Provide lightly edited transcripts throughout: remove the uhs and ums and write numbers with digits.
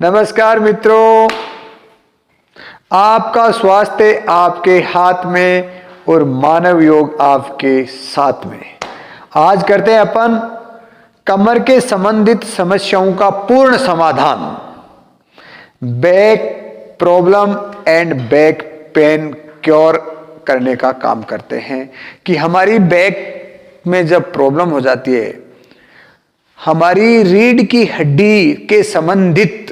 नमस्कार मित्रों, आपका स्वास्थ्य आपके हाथ में और मानव योग आपके साथ में। आज करते हैं अपन कमर के संबंधित समस्याओं का पूर्ण समाधान। Back problem and back pain cure करने का काम करते हैं कि हमारी बैक में जब प्रॉब्लम हो जाती है, हमारी रीढ़ की हड्डी के संबंधित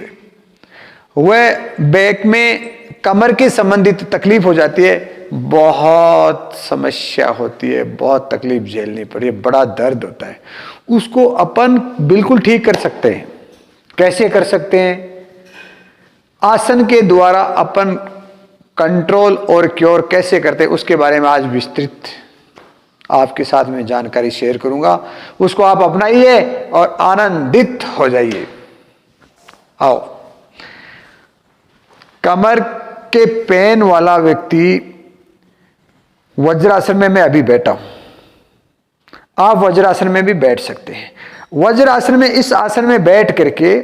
वह बैक में कमर के संबंधित तकलीफ हो जाती है, बहुत समस्या होती है, बहुत तकलीफ झेलनी पड़ती है, बड़ा दर्द होता है। उसको अपन बिल्कुल ठीक कर सकते हैं। कैसे कर सकते हैं? आसन के द्वारा अपन कंट्रोल और क्योर कैसे करते हैं उसके बारे में आज विस्तृत आपके साथ में जानकारी शेयर करूंगा। उसको आप अपनाइए और आनंदित हो जाइए। आओ, कमर के पेन वाला व्यक्ति वज्रासन में मैं अभी बैठा हूं, आप वज्रासन में भी बैठ सकते हैं। वज्रासन में, इस आसन में बैठ करके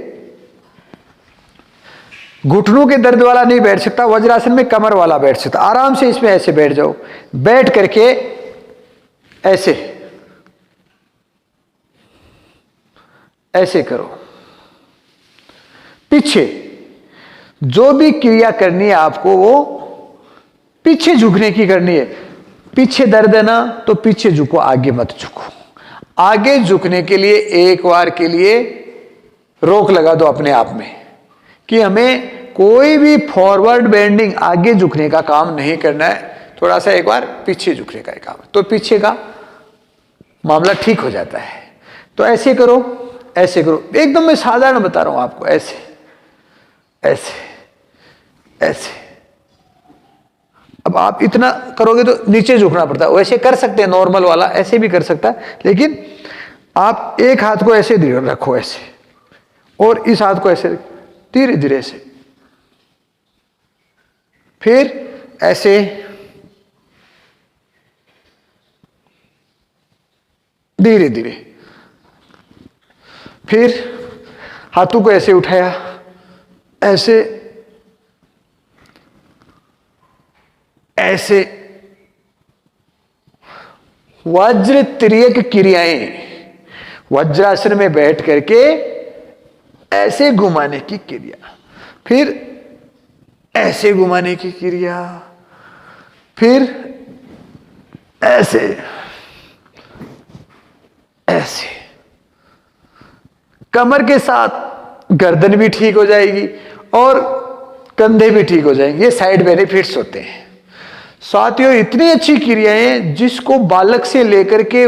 घुटनों के दर्द वाला नहीं बैठ सकता, वज्रासन में कमर वाला बैठ सकता। आराम से इसमें ऐसे बैठ जाओ, बैठ करके ऐसे ऐसे करो। पीछे जो भी क्रिया करनी है आपको वो पीछे झुकने की करनी है। पीछे दर्द है ना, तो पीछे झुको, आगे मत झुको। आगे झुकने के लिए एक बार के लिए रोक लगा दो अपने आप में कि हमें कोई भी फॉरवर्ड बेंडिंग, आगे झुकने का काम नहीं करना है। थोड़ा सा एक बार पीछे झुकने का काम है, तो पीछे का मामला ठीक हो जाता है। तो ऐसे करो, ऐसे करो। एकदम मैं साधारण बता रहा हूं आपको। ऐसे ऐसे ऐसे। अब आप इतना करोगे तो नीचे झुकना पड़ता है। वैसे कर सकते हैं, नॉर्मल वाला ऐसे भी कर सकता है, लेकिन आप एक हाथ को ऐसे धीरे रखो, ऐसे, और इस हाथ को ऐसे धीरे धीरे ऐसे, फिर ऐसे, धीरे धीरे, फिर हाथों को ऐसे उठाया, ऐसे ऐसे। वज्र तिर्यक क्रियाएं, वज्रासन में बैठ करके ऐसे घुमाने की क्रिया, फिर ऐसे घुमाने की क्रिया, फिर ऐसे ऐसे। कमर के साथ गर्दन भी ठीक हो जाएगी और कंधे भी ठीक हो जाएंगे। ये साइड बेनिफिट्स होते हैं साथियों। इतनी अच्छी क्रियाएं जिसको बालक से लेकर के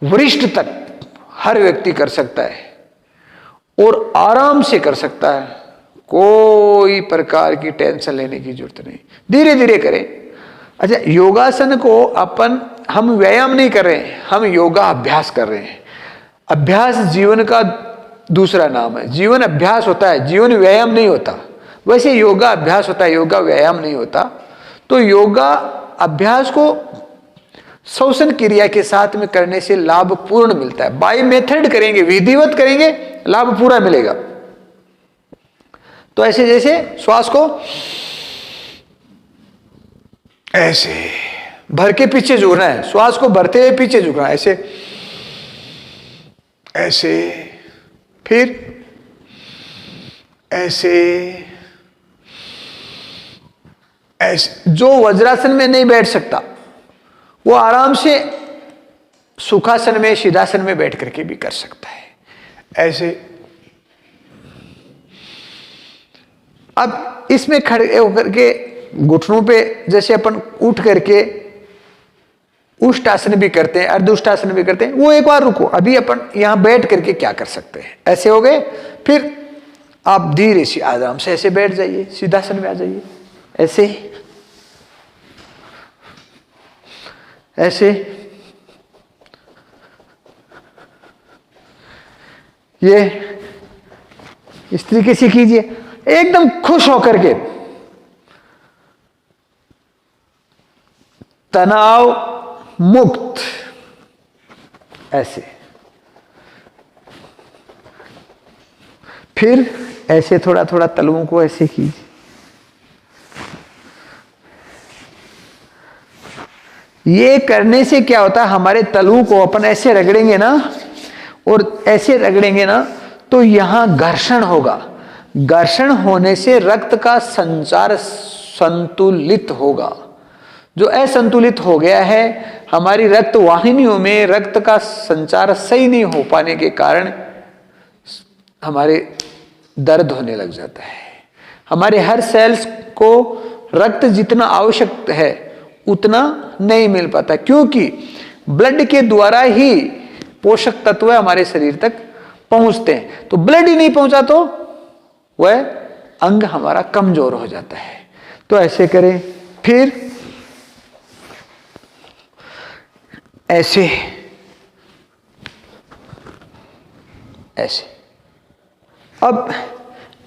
वरिष्ठ तक हर व्यक्ति कर सकता है और आराम से कर सकता है। कोई प्रकार की टेंशन लेने की जरूरत नहीं, धीरे धीरे करें। अच्छा, योगासन को हम व्यायाम नहीं कर रहे हैं, हम योगा अभ्यास कर रहे हैं। अभ्यास जीवन का दूसरा नाम है। जीवन अभ्यास होता है, जीवन व्यायाम नहीं होता। वैसे योगा अभ्यास होता है, योगा व्यायाम नहीं होता। तो योगा अभ्यास को श्वसन क्रिया के साथ में करने से लाभ पूर्ण मिलता है। बाय मेथड करेंगे, विधिवत करेंगे, लाभ पूरा मिलेगा। तो ऐसे जैसे श्वास को ऐसे भर के पीछे झुकना है, श्वास को भरते हुए पीछे झुकना है, ऐसे ऐसे, फिर ऐसे ऐसे। जो वज्रासन में नहीं बैठ सकता वो आराम से सुखासन में, सिद्धासन में बैठ करके भी कर सकता है, ऐसे। अब इसमें खड़े होकर के घुटनों पे जैसे अपन उठ करके उष्टासन भी करते हैं, अर्धउष्टासन भी करते हैं, वो एक बार रुको। अभी अपन यहां बैठ करके क्या कर सकते हैं, ऐसे हो गए। फिर आप धीरे से आराम से ऐसे बैठ जाइए, सिद्धासन में आ जाइए, ऐसे ऐसे। ये इस तरीके से कीजिए, एकदम खुश होकर के। तनाव मुक्त, ऐसे। फिर ऐसे थोड़ा थोड़ा तलुओं को ऐसे कीजिए। ये करने से क्या होता है, हमारे तलुओं को अपन ऐसे रगड़ेंगे ना, और ऐसे रगड़ेंगे ना, तो यहां घर्षण होगा। घर्षण होने से रक्त का संचार संतुलित होगा। जो असंतुलित हो गया है, हमारी रक्त वाहिनियों में रक्त का संचार सही नहीं हो पाने के कारण हमारे दर्द होने लग जाता है। हमारे हर सेल्स को रक्त जितना आवश्यक है उतना नहीं मिल पाता, क्योंकि ब्लड के द्वारा ही पोषक तत्व हमारे शरीर तक पहुंचते हैं। तो ब्लड ही नहीं पहुंचा तो वह अंग हमारा कमजोर हो जाता है। तो ऐसे करें, फिर ऐसे ऐसे। अब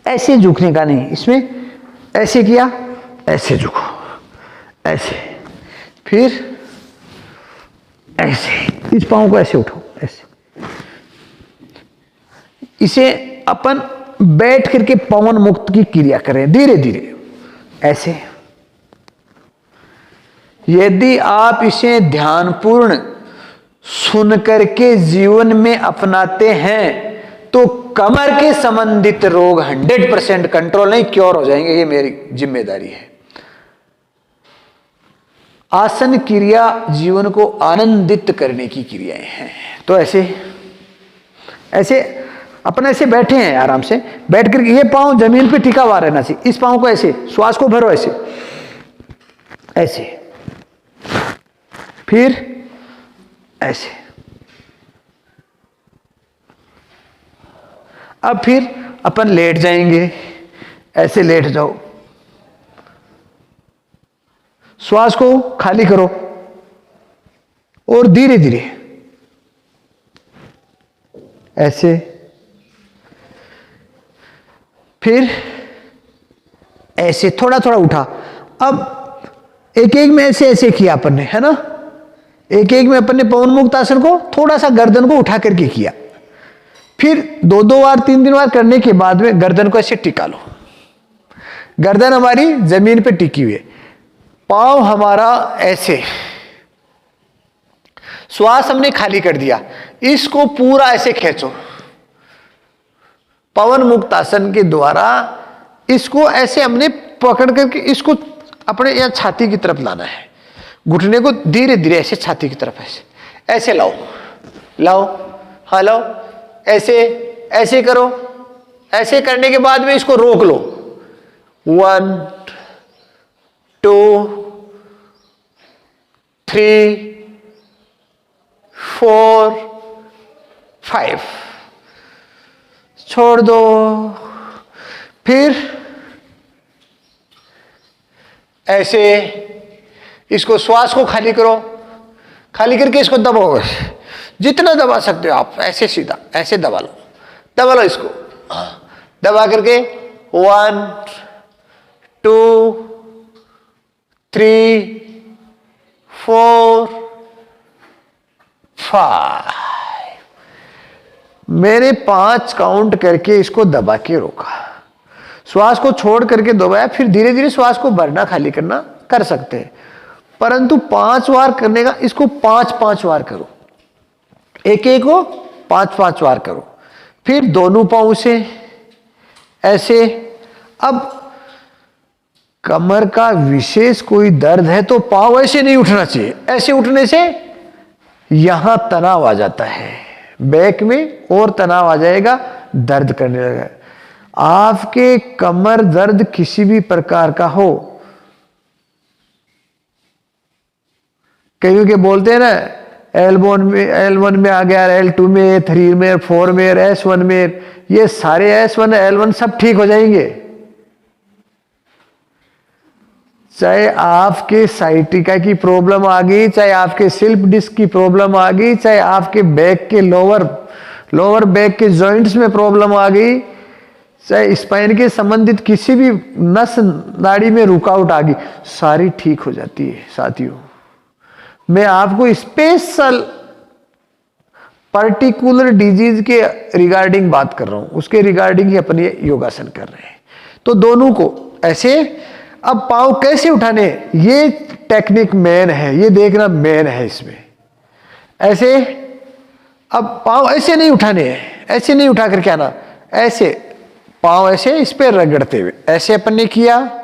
ऐसे झुकने का नहीं, इसमें ऐसे किया, ऐसे झुको, ऐसे, फिर ऐसे, इस पांव को ऐसे उठाओ, ऐसे। इसे अपन बैठ करके पवन मुक्त की क्रिया करें धीरे धीरे, ऐसे। यदि आप इसे ध्यानपूर्ण सुन करके जीवन में अपनाते हैं तो कमर के संबंधित रोग 100% कंट्रोल नहीं, क्योर हो जाएंगे। ये मेरी जिम्मेदारी है। आसन क्रिया जीवन को आनंदित करने की क्रियाएं हैं। तो ऐसे ऐसे अपन ऐसे बैठे हैं, आराम से बैठ कर, ये पांव जमीन पे टिका हुआ रहना चाहिए। इस पांव को ऐसे, श्वास को भरो ऐसे ऐसे, फिर ऐसे। अब फिर अपन लेट जाएंगे, ऐसे लेट जाओ, श्वास को खाली करो और धीरे धीरे ऐसे, फिर ऐसे थोड़ा थोड़ा उठा। अब एक एक में ऐसे ऐसे किया अपन ने, है ना, एक एक में अपन ने पवन मुक्त आसन को थोड़ा सा गर्दन को उठा करके किया। फिर 2-2 बार 3-3 बार करने के बाद में गर्दन को ऐसे टिका लो। गर्दन हमारी जमीन पे टिकी हुई है, पांव हमारा ऐसे, श्वास हमने खाली कर दिया, इसको पूरा ऐसे खींचो। पवन मुक्त आसन के द्वारा इसको ऐसे हमने पकड़ करके इसको अपने या छाती की तरफ लाना है। घुटने को धीरे धीरे ऐसे छाती की तरफ ऐसे ऐसे लाओ, लाओ, हाँ लाओ, ऐसे ऐसे करो। ऐसे करने के बाद में इसको रोक लो। 1 2 3 4 5, छोड़ दो। फिर ऐसे इसको, श्वास को खाली करो, खाली करके इसको दबाओ, जितना दबा सकते हो आप, ऐसे सीधा ऐसे दबा लो इसको, दबा करके 1 2 3 4 5। मैंने 5 काउंट करके इसको दबा के रोका, श्वास को छोड़ करके दबाया, फिर धीरे धीरे श्वास को भरना खाली करना कर सकते हैं, परंतु 5 बार करने का, इसको 5-5 बार करो, एक एक को 5-5 बार करो। फिर दोनों पांव से ऐसे। अब कमर का विशेष कोई दर्द है तो पांव ऐसे नहीं उठना चाहिए, ऐसे उठने से यहां तनाव आ जाता है, बैक में और तनाव आ जाएगा, दर्द करने लगेगा। आपके कमर दर्द किसी भी प्रकार का हो, कईयों के बोलते हैं ना, L1 में आ गया, L2 में, 3 में, 4 में, S1 में, ये सारे S1 L1 सब ठीक हो जाएंगे। चाहे आपके साइटिका की प्रॉब्लम आ गई, चाहे आपके स्लिप डिस्क की प्रॉब्लम आ गई, चाहे आपके बैक के लोअर बैक के जॉइंट्स में प्रॉब्लम आ गई, चाहे स्पाइन के संबंधित किसी भी नस नाड़ी में रुकावट आ गई, सारी ठीक हो जाती है। साथियों, मैं आपको स्पेशल पर्टिकुलर डिजीज के रिगार्डिंग बात कर रहा हूं, उसके रिगार्डिंग ही अपन ये योगासन कर रहे हैं। तो दोनों को ऐसे, अब पांव कैसे उठाने, ये टेक्निक मेन है, ये देखना मेन है इसमें। ऐसे, अब पांव ऐसे नहीं उठाने हैं, ऐसे नहीं उठा करके आना, ऐसे पांव ऐसे इस पे रगड़ते हुए, ऐसे अपन ने किया।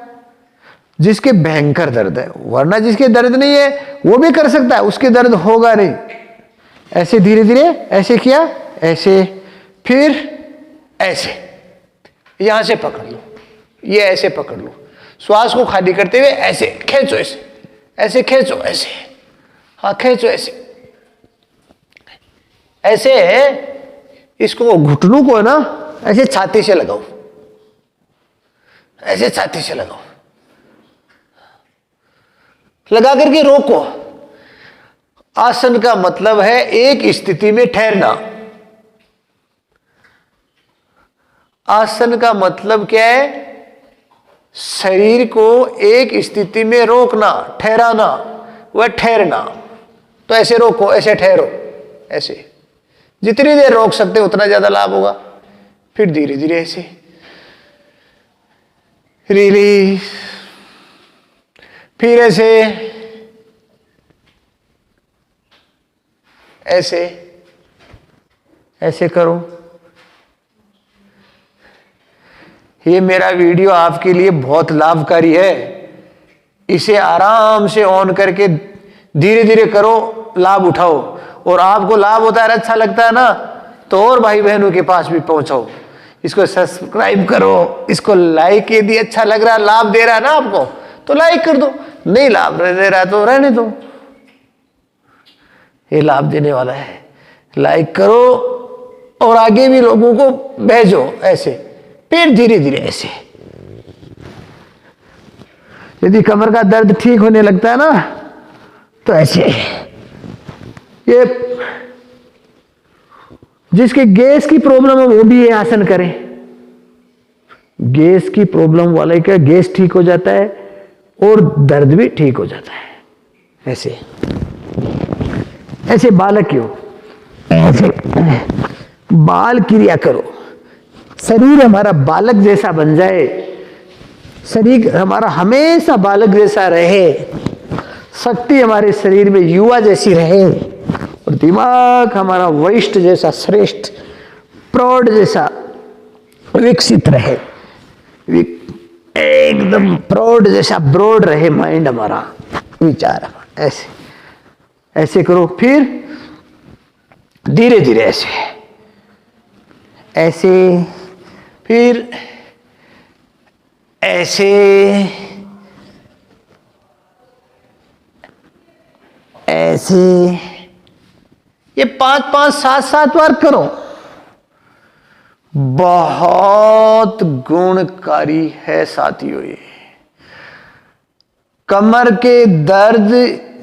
जिसके भयंकर दर्द है, वरना जिसके दर्द नहीं है वो भी कर सकता है, उसके दर्द होगा नहीं। ऐसे धीरे धीरे ऐसे किया, ऐसे, फिर ऐसे, यहां से पकड़ लो, ये ऐसे पकड़ लो, श्वास को खाली करते हुए ऐसे खींचो, ऐसे ऐसे खींचो, ऐसे, हाँ खींचो, ऐसे ऐसे। इसको घुटनों को ना ऐसे छाती से लगाओ, ऐसे छाती से लगाओ, लगा करके रोको। आसन का मतलब है एक स्थिति में ठहरना। आसन का मतलब क्या है? शरीर को एक स्थिति में रोकना, ठहराना, वह ठहरना। तो ऐसे रोको, ऐसे ठहरो, ऐसे जितनी देर रोक सकते उतना ज्यादा लाभ होगा। फिर धीरे धीरे ऐसे रिलीज, फिर ऐसे ऐसे ऐसे करो। ये मेरा वीडियो आपके लिए बहुत लाभकारी है। इसे आराम से ऑन करके धीरे धीरे करो, लाभ उठाओ। और आपको लाभ होता है, अच्छा लगता है ना, तो और भाई बहनों के पास भी पहुंचाओ। इसको सब्सक्राइब करो, इसको लाइक, यदि अच्छा लग रहा है, लाभ दे रहा है ना आपको, तो लाइक कर दो, नहीं लाभ दे रहा तो रहने दो। ये लाभ देने वाला है, लाइक करो और आगे भी लोगों को भेजो। ऐसे, फिर धीरे धीरे ऐसे। यदि कमर का दर्द ठीक होने लगता है ना, तो ऐसे। ये जिसके गैस की प्रॉब्लम है वो भी ये आसन करें। गैस की प्रॉब्लम वाले का गैस ठीक हो जाता है और दर्द भी ठीक हो जाता है। ऐसे ऐसे बालक क्यों, ऐसे बाल क्रिया करो। शरीर हमारा बालक जैसा बन जाए, शरीर हमारा हमेशा बालक जैसा रहे, शक्ति हमारे शरीर में युवा जैसी रहे, और दिमाग हमारा वरिष्ठ जैसा, श्रेष्ठ, प्रौढ़ जैसा विकसित रहे, एकदम प्रौढ़ जैसा ब्रॉड रहे माइंड हमारा, विचार। ऐसे ऐसे करो। फिर धीरे धीरे ऐसे ऐसे, फिर ऐसे ऐसे। ये 5-5, 7-7 बार करो। बहुत गुणकारी है साथियों ये। कमर के दर्द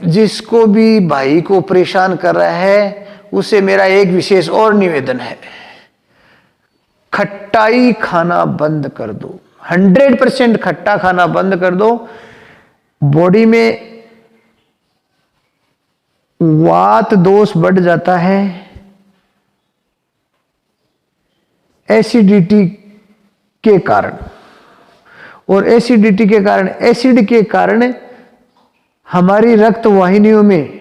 जिसको भी भाई को परेशान कर रहा है, उसे मेरा एक विशेष और निवेदन है, खट्टाई खाना बंद कर दो। 100% खट्टा खाना बंद कर दो। बॉडी में वात दोष बढ़ जाता है, एसिडिटी के कारण, और एसिडिटी के कारण, एसिड के कारण हमारी रक्त वाहिनियों में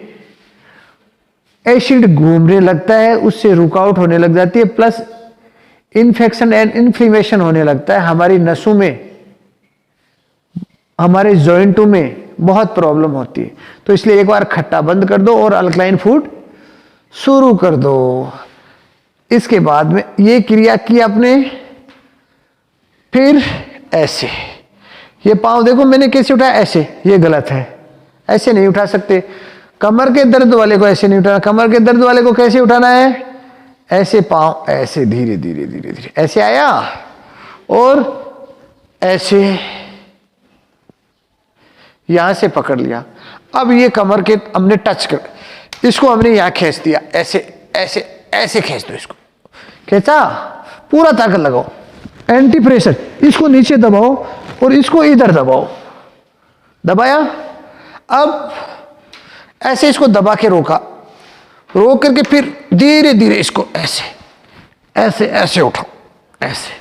एसिड घूमने लगता है, उससे रुकावट होने लग जाती है, प्लस इन्फेक्शन एंड इन्फ्लेमेशन होने लगता है। हमारी नसों में, हमारे जॉइंटों में बहुत प्रॉब्लम होती है। तो इसलिए एक बार खट्टा बंद कर दो और अल्कलाइन फूड शुरू कर दो। इसके बाद में ये क्रिया की आपने, फिर ऐसे। ये पांव देखो मैंने कैसे उठाया, ऐसे। ये गलत है, ऐसे नहीं उठा सकते। कमर के दर्द वाले को ऐसे नहीं उठाना। कमर के दर्द वाले को कैसे उठाना है? ऐसे पांव, ऐसे धीरे धीरे धीरे धीरे, ऐसे आया और ऐसे यहां से पकड़ लिया। अब ये कमर के हमने टच कर, इसको हमने यहां खींच दिया, ऐसे ऐसे ऐसे खींच दो। इसको खींचा, पूरा ताकत लगाओ, एंटी प्रेशर। इसको नीचे दबाओ और इसको इधर दबाओ। दबाया, अब ऐसे इसको दबा के रोका, रोक करके फिर धीरे धीरे इसको ऐसे ऐसे ऐसे उठाओ, ऐसे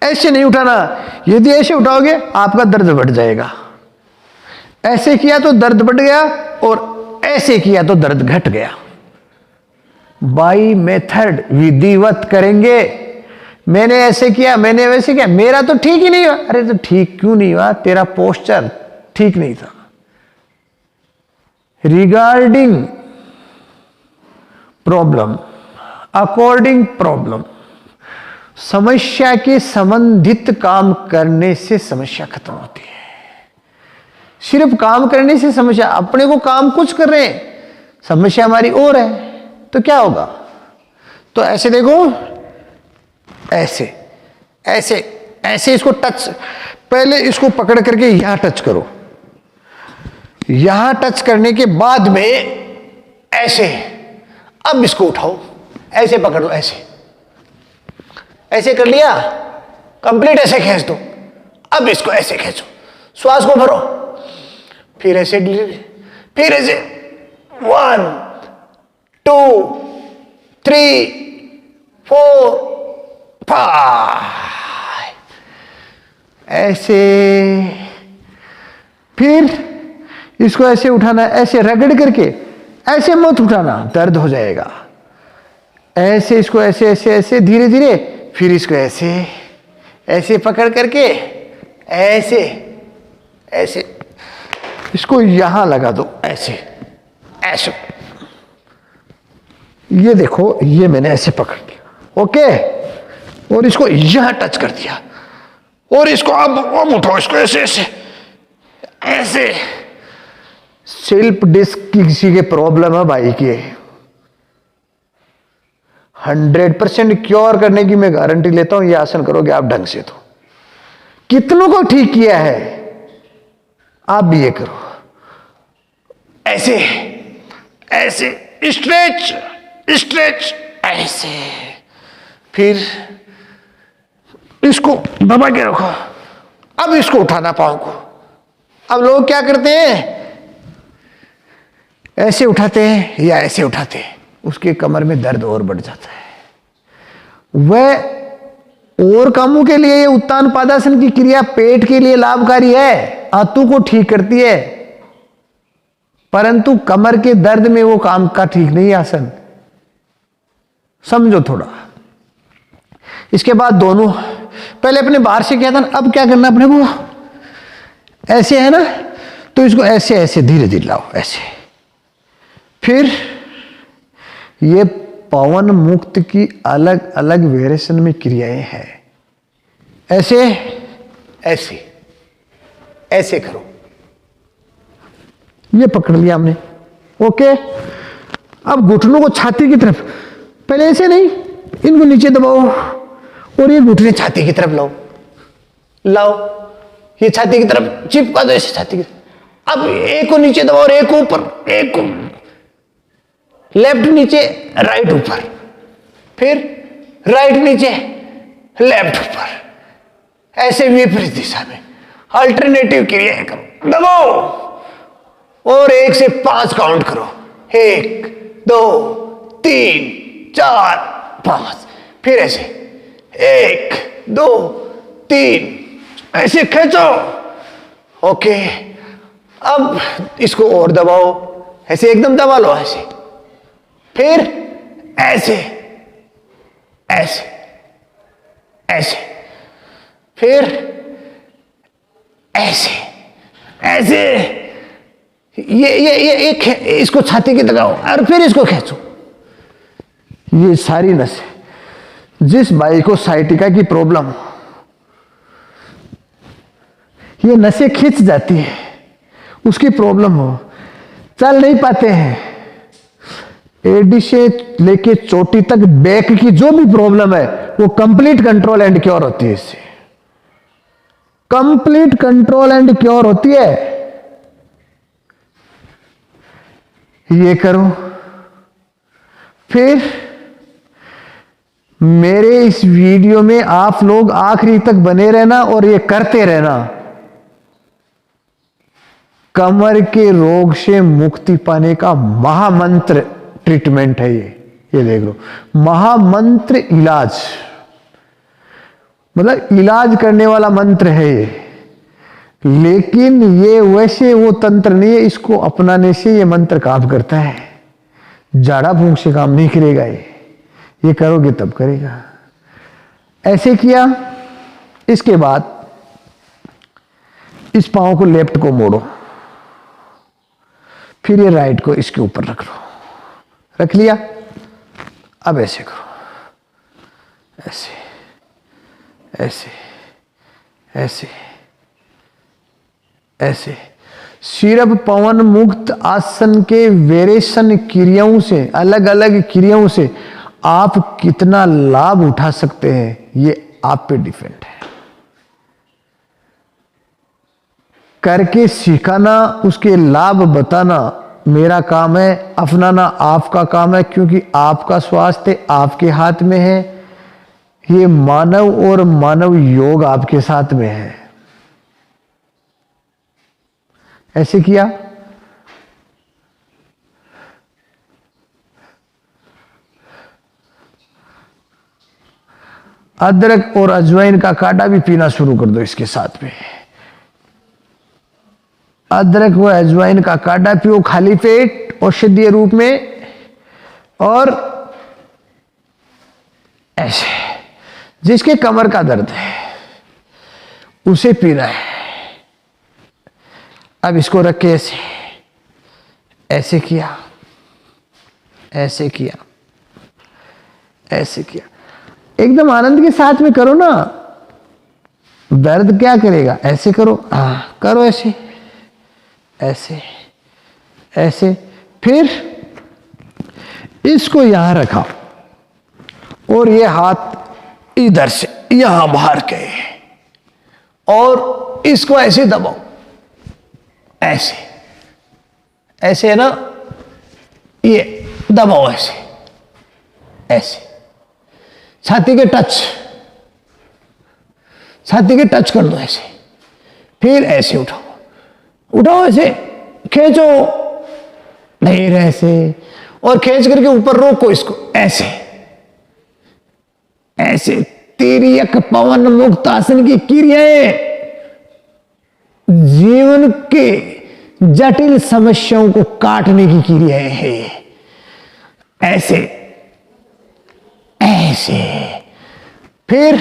ऐसे नहीं उठाना। यदि ऐसे उठाओगे आपका दर्द बढ़ जाएगा। ऐसे किया तो दर्द बढ़ गया और ऐसे किया तो दर्द घट गया। बाई मेथड, विधिवत करेंगे। मैंने ऐसे किया, मैंने वैसे किया, मेरा तो ठीक ही नहीं हुआ। अरे तो ठीक क्यों नहीं हुआ? तेरा पोस्चर ठीक नहीं था। रिगार्डिंग प्रॉब्लम, अकॉर्डिंग प्रॉब्लम, समस्या के संबंधित काम करने से समस्या खत्म होती है। सिर्फ काम करने से समस्या, अपने को काम कुछ कर रहे हैं, समस्या हमारी और है, तो क्या होगा? तो ऐसे देखो, ऐसे ऐसे ऐसे इसको टच, पहले इसको पकड़ करके यहां टच करो, यहां टच करने के बाद में ऐसे, अब इसको उठाओ, ऐसे पकड़ लो, ऐसे ऐसे कर लिया, कंप्लीट ऐसे खींच दो। अब इसको ऐसे खींचो, श्वास को भरो, फिर ऐसे फिर ऐसे 1 2 3 4 5 ऐसे। फिर इसको ऐसे उठाना, ऐसे रगड़ करके, ऐसे मत उठाना, दर्द हो जाएगा। ऐसे इसको ऐसे ऐसे ऐसे धीरे धीरे, फिर इसको ऐसे ऐसे पकड़ करके ऐसे ऐसे इसको यहां लगा दो, ऐसे ऐसे। ये देखो, ये मैंने ऐसे पकड़ लिया, ओके, और इसको यहां टच कर दिया, और इसको अब उठाओ, इसको ऐसे ऐसे ऐसे। स्लिप डिस्क की किसी के प्रॉब्लम है भाई की, 100% क्योर करने की मैं गारंटी लेता हूं। ये आसन करोगे आप ढंग से तो कितनों को ठीक किया है। आप भी ये करो, ऐसे ऐसे, स्ट्रेच स्ट्रेच, ऐसे। फिर इसको दबा के रखो, अब इसको उठाना पांव को। अब लोग क्या करते हैं, ऐसे उठाते हैं या ऐसे उठाते हैं, उसके कमर में दर्द और बढ़ जाता है। वह और कामों के लिए उत्तान पादासन की क्रिया पेट के लिए लाभकारी है, आंतों को ठीक करती है, परंतु कमर के दर्द में वो काम का ठीक नहीं आसन। समझो थोड़ा। इसके बाद दोनों, पहले अपने बाहर से किया था ना, अब क्या करना अपने को, ऐसे है ना, तो इसको ऐसे ऐसे धीरे धीरे लाओ, ऐसे। फिर ये पवन मुक्त की अलग अलग वेरिएशन में क्रियाएं हैं। ऐसे ऐसे ऐसे करो, ये पकड़ लिया हमने, ओके। अब घुटनों को छाती की तरफ, पहले ऐसे नहीं, इनको नीचे दबाओ और ये घुटने छाती की तरफ लाओ, लाओ, ये छाती की तरफ चिपका दो, ऐसे छाती की तरफ। अब एक को नीचे दबाओ और एक को ऊपर, एक को लेफ्ट नीचे, राइट ऊपर, फिर राइट नीचे, लेफ्ट ऊपर, ऐसे विपरीत दिशा में अल्टरनेटिव क्रियाएं करो। दबाओ और 1 से 5 काउंट करो, 1 2 3 4 5। फिर ऐसे 1 2 3 ऐसे खींचो, ओके। अब इसको और दबाओ, ऐसे एकदम दबा लो, ऐसे। फिर ऐसे ऐसे ऐसे, फिर ऐसे ऐसे, ये इसको छाती की लगाओ और फिर इसको खींचो। ये सारी नसें, जिस भाई को साइटिका की प्रॉब्लम हो, ये नसें खिंच जाती है, उसकी प्रॉब्लम हो, चल नहीं पाते हैं, एडी से लेके चोटी तक बैक की जो भी प्रॉब्लम है वो कंप्लीट कंट्रोल एंड क्योर होती है। इससे कंप्लीट कंट्रोल एंड क्योर होती है। ये करो। फिर मेरे इस वीडियो में आप लोग आखिरी तक बने रहना और ये करते रहना। कमर के रोग से मुक्ति पाने का महामंत्र ट्रीटमेंट है ये देख लो, महामंत्र इलाज, मतलब इलाज करने वाला मंत्र है ये। लेकिन ये वैसे वो तंत्र नहीं है, इसको अपनाने से ये मंत्र काम करता है। झाड़ा फूंक से काम नहीं करेगा ये करोगे तब करेगा। ऐसे किया, इसके बाद इस पांव को लेफ्ट को मोड़ो, फिर ये राइट को इसके ऊपर रख लो, रख लिया। अब ऐसे करो, ऐसे ऐसे ऐसे ऐसे। सिर्फ पवन मुक्त आसन के वेरिएशन क्रियाओं से, अलग अलग क्रियाओं से आप कितना लाभ उठा सकते हैं ये आप पे डिपेंड है। करके सिखाना, उसके लाभ बताना मेरा काम है, अपनाना आपका काम है, क्योंकि आपका स्वास्थ्य आपके हाथ में है। ये मानव और मानव योग आपके साथ में है। ऐसे किया, अदरक और अजवाइन का काढ़ा भी पीना शुरू कर दो इसके साथ में। अदरक व अजवाइन का काढ़ा पियो खाली पेट औषधीय रूप में, और ऐसे जिसके कमर का दर्द है उसे पीना है। अब इसको रख के ऐसे ऐसे किया, ऐसे किया, ऐसे किया, एकदम आनंद के साथ में करो ना। दर्द क्या करेगा, ऐसे करो, हाँ करो ऐसे ऐसे ऐसे। फिर इसको यहां रखा और ये हाथ इधर से यहां बाहर के, और इसको ऐसे दबाओ, ऐसे ऐसे है ना, ये दबाओ ऐसे ऐसे, छाती के टच, छाती के टच कर दो ऐसे। फिर ऐसे उठाओ, उठाओ ऐसे, खींचो, नहीं रहे ऐसे, और खींच करके ऊपर रोको इसको ऐसे ऐसे। तिर्यक पवन मुक्त आसन की क्रियाएं जीवन के जटिल समस्याओं को काटने की क्रियाएं हैं। ऐसे ऐसे, फिर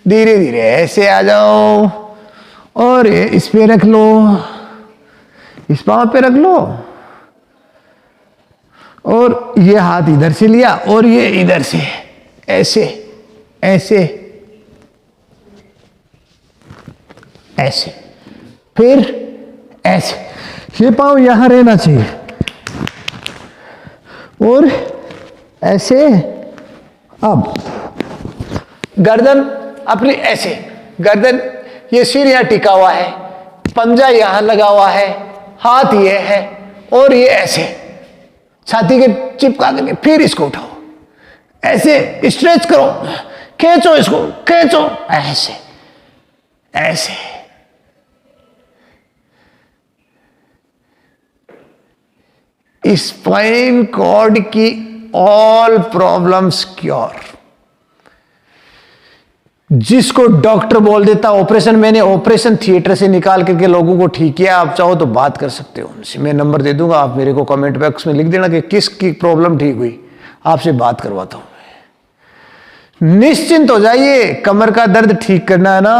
धीरे धीरे ऐसे आ जाओ, और इस पे रख लो, इस पांव पे रख लो, और ये हाथ इधर से लिया और ये इधर से ऐसे ऐसे ऐसे, फिर ऐसे। ये पांव यहां रहना चाहिए, और ऐसे। अब गर्दन अपनी ऐसे, गर्दन ये सिर यहां टिका हुआ है, पंजा यहां लगा हुआ है, हाथ ये है, और ये ऐसे छाती के चिपका करके फिर इसको उठाओ, ऐसे स्ट्रेच करो, खींचो इसको, खींचो ऐसे ऐसे। स्पाइन कॉर्ड की ऑल प्रॉब्लम्स क्योर। जिसको डॉक्टर बोल देता ऑपरेशन, मैंने ऑपरेशन थिएटर से निकाल करके लोगों को ठीक किया। आप चाहो तो बात कर सकते हो उनसे, मैं नंबर दे दूंगा, आप मेरे को कमेंट बॉक्स में लिख देना कि किसकी प्रॉब्लम ठीक हुई, आपसे बात करवाता हूं मैं। निश्चिंत हो जाइए, कमर का दर्द ठीक करना है ना,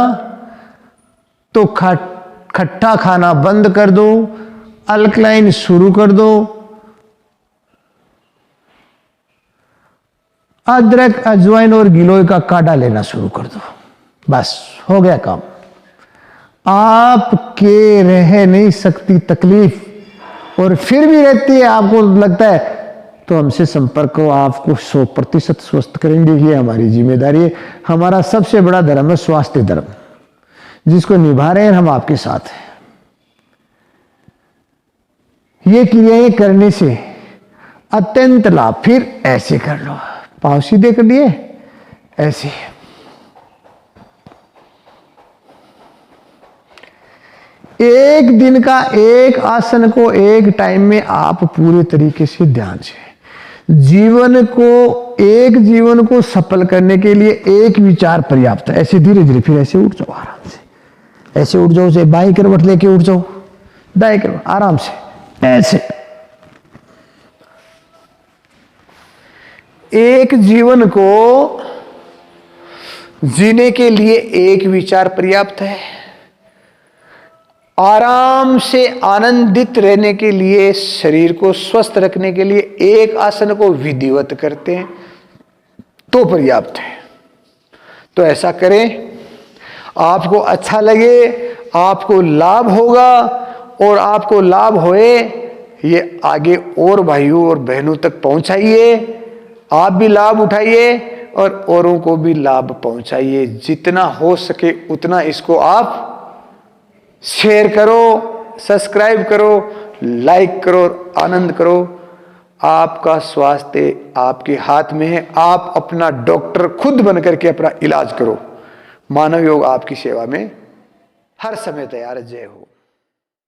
तो खट्टा खाना बंद कर दो, अल्कलाइन शुरू कर दो, अदरक अजवाइन और गिलोय का काढ़ा लेना शुरू कर दो, बस हो गया काम। आपके रह नहीं सकती तकलीफ, और फिर भी रहती है, आपको लगता है तो हमसे संपर्क करो, आपको 100% स्वस्थ करेंगे। ये हमारी जिम्मेदारी है। हमारा सबसे बड़ा धर्म है स्वास्थ्य धर्म, जिसको निभा रहे हैं हम आपके साथ हैं। ये क्रियाएं करने से अत्यंत लाभ। फिर ऐसे कर लो, पांव सीधे कर लिए, ऐसे एक दिन का एक आसन को एक टाइम में आप पूरे तरीके से ध्यान से, जीवन को सफल करने के लिए एक विचार पर्याप्त है। ऐसे धीरे धीरे फिर ऐसे उठ जाओ, आराम से ऐसे उठ जाओ, से बाई करवट लेके उठ जाओ, दाएं करवट, आराम से ऐसे। एक जीवन को जीने के लिए एक विचार पर्याप्त है। आराम से आनंदित रहने के लिए, शरीर को स्वस्थ रखने के लिए एक आसन को विधिवत करते हैं तो पर्याप्त है। तो ऐसा करें, आपको अच्छा लगे, आपको लाभ होगा, और आपको लाभ होए ये आगे और भाइयों और बहनों तक पहुंचाइए। आप भी लाभ उठाइए और औरों को भी लाभ पहुंचाइए। जितना हो सके उतना इसको आप शेयर करो, सब्सक्राइब करो, लाइक करो, आनंद करो। आपका स्वास्थ्य आपके हाथ में है। आप अपना डॉक्टर खुद बन करके अपना इलाज करो। मानव योग आपकी सेवा में हर समय तैयार है। जय हो।